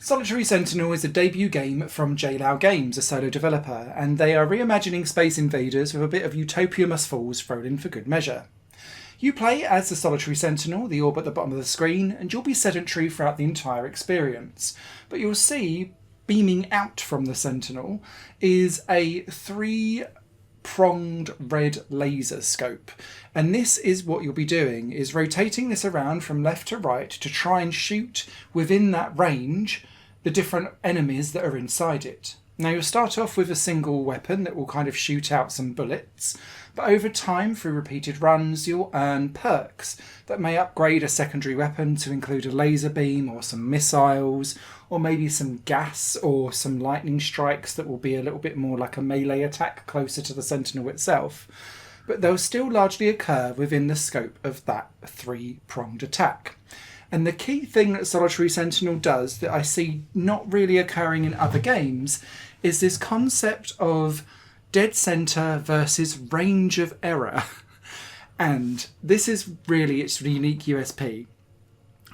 Solitary Sentinel is a debut game from LBRY Games, a solo developer, and they are reimagining Space Invaders with a bit of Utopia Must Falls thrown in for good measure. You play as the Solitary Sentinel, the orb at the bottom of the screen, and you'll be sedentary throughout the entire experience. But you'll see, beaming out from the Sentinel, is a three-pronged red laser scope. And this is what you'll be doing, is rotating this around from left to right to try and shoot within that range the different enemies that are inside it. Now you'll start off with a single weapon that will kind of shoot out some bullets, but over time through repeated runs you'll earn perks that may upgrade a secondary weapon to include a laser beam or some missiles, or maybe some gas or some lightning strikes that will be a little bit more like a melee attack closer to the Sentinel itself. But they'll still largely occur within the scope of that three-pronged attack. And the key thing that Solitary Sentinel does that I see not really occurring in other games is this concept of dead center versus range of error. And this is really its unique USP.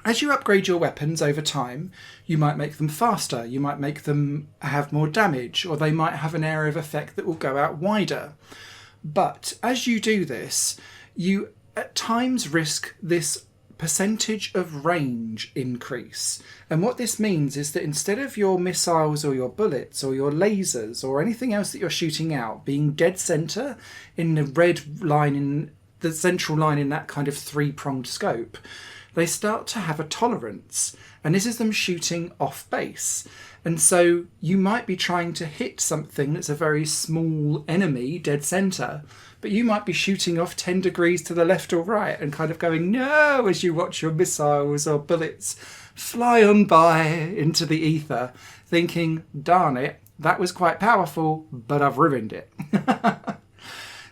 As you upgrade your weapons over time, you might make them faster, you might make them have more damage, or they might have an area of effect that will go out wider. But as you do this, you at times risk this percentage of range increase. And what this means is that instead of your missiles or your bullets or your lasers or anything else that you're shooting out being dead center in the red line, in the central line in that kind of three-pronged scope, they start to have a tolerance. And this is them shooting off base. And so you might be trying to hit something that's a very small enemy, dead center, but you might be shooting off 10 degrees to the left or right and kind of going, no, as you watch your missiles or bullets fly on by into the ether, thinking, darn it, that was quite powerful, but I've ruined it.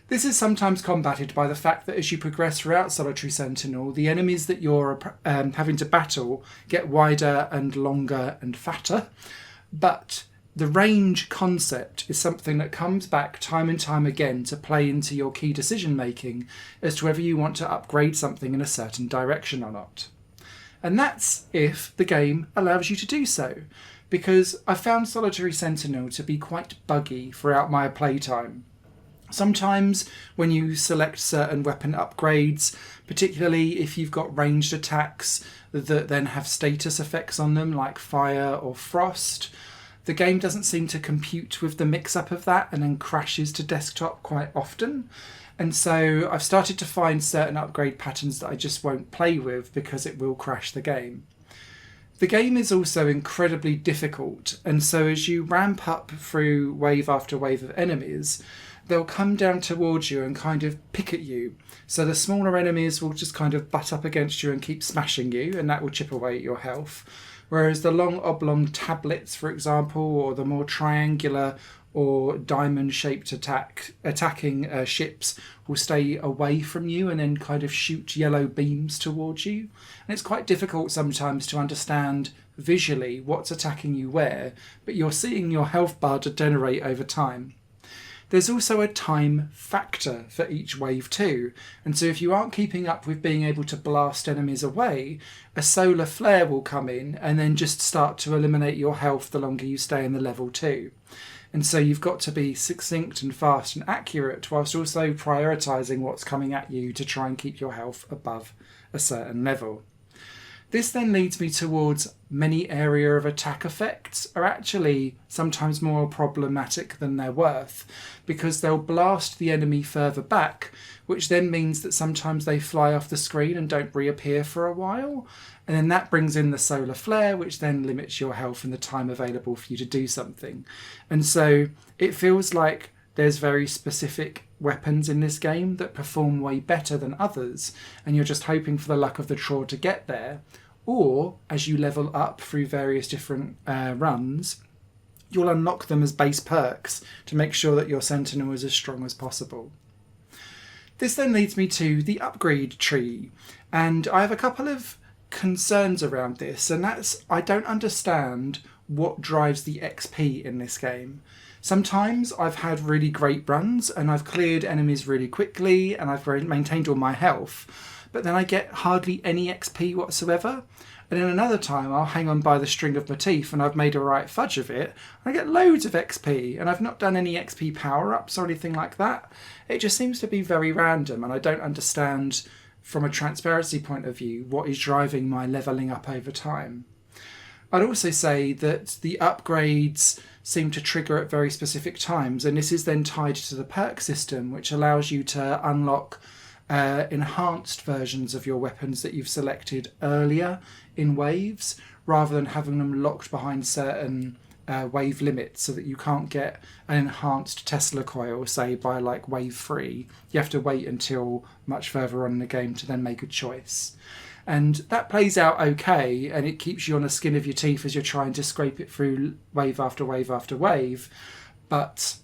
This is sometimes combated by the fact that as you progress throughout Solitary Sentinel, the enemies that you're having to battle get wider and longer and fatter. But the range concept is something that comes back time and time again to play into your key decision making as to whether you want to upgrade something in a certain direction or not. And that's if the game allows you to do so, because I found Solitary Sentinel to be quite buggy throughout my playtime. Sometimes when you select certain weapon upgrades, particularly if you've got ranged attacks that then have status effects on them like fire or frost, the game doesn't seem to compute with the mix-up of that and then crashes to desktop quite often. And so I've started to find certain upgrade patterns that I just won't play with because it will crash the game. The game is also incredibly difficult, and so as you ramp up through wave after wave of enemies, they'll come down towards you and kind of pick at you. So the smaller enemies will just kind of butt up against you and keep smashing you, and that will chip away at your health. Whereas the long oblong tablets, for example, or the more triangular or diamond-shaped attacking ships will stay away from you and then kind of shoot yellow beams towards you. And it's quite difficult sometimes to understand visually what's attacking you where, but you're seeing your health bar degenerate over time. There's also a time factor for each wave too, and so if you aren't keeping up with being able to blast enemies away, a solar flare will come in and then just start to eliminate your health the longer you stay in the level too. And so you've got to be succinct and fast and accurate whilst also prioritising what's coming at you to try and keep your health above a certain level. This then leads me towards many area of attack effects are actually sometimes more problematic than they're worth, because they'll blast the enemy further back, which then means that sometimes they fly off the screen and don't reappear for a while. And then that brings in the solar flare, which then limits your health and the time available for you to do something. And so it feels like there's very specific weapons in this game that perform way better than others, and you're just hoping for the luck of the draw to get there. Or, as you level up through various different runs, you'll unlock them as base perks to make sure that your Sentinel is as strong as possible. This then leads me to the upgrade tree, and I have a couple of concerns around this, and that's I don't understand what drives the XP in this game. Sometimes I've had really great runs and I've cleared enemies really quickly and I've maintained all my health, but then I get hardly any XP whatsoever. And then another time I'll hang on by the string of my teeth and I've made a right fudge of it. I get loads of XP and I've not done any XP power-ups or anything like that. It just seems to be very random, and I don't understand from a transparency point of view what is driving my levelling up over time. I'd also say that the upgrades seem to trigger at very specific times, and this is then tied to the perk system, which allows you to unlock enhanced versions of your weapons that you've selected earlier in waves, rather than having them locked behind certain wave limits, so that you can't get an enhanced Tesla coil, say, by like wave 3. You have to wait until much further on in the game to then make a choice. And that plays out okay, and it keeps you on the skin of your teeth as you're trying to scrape it through wave after wave after wave. But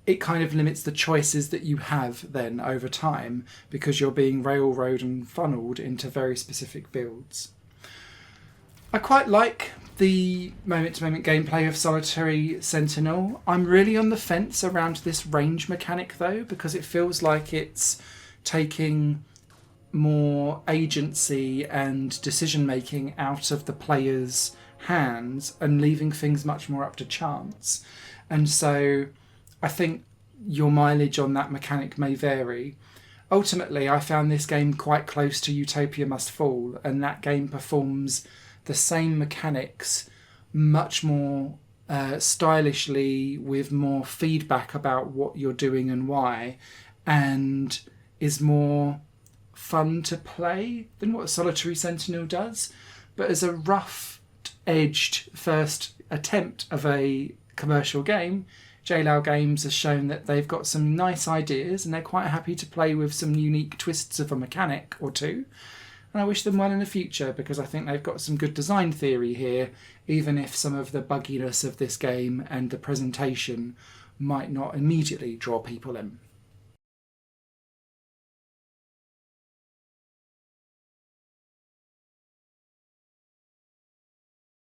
it kind of limits the choices that you have then over time, because you're being railroaded and funneled into very specific builds. I quite like the moment-to-moment gameplay of Solitary Sentinel. I'm really on the fence around this range mechanic though, because it feels like it's taking more agency and decision-making out of the player's hands and leaving things much more up to chance. And so I think your mileage on that mechanic may vary. Ultimately, I found this game quite close to Utopia Must Fall, and that game performs the same mechanics much more stylishly, with more feedback about what you're doing and why, and is more fun to play than what Solitary Sentinel does. But as a rough-edged first attempt of a commercial game, JLAL Games has shown that they've got some nice ideas, and they're quite happy to play with some unique twists of a mechanic or two. And I wish them well in the future, because I think they've got some good design theory here, even if some of the bugginess of this game and the presentation might not immediately draw people in.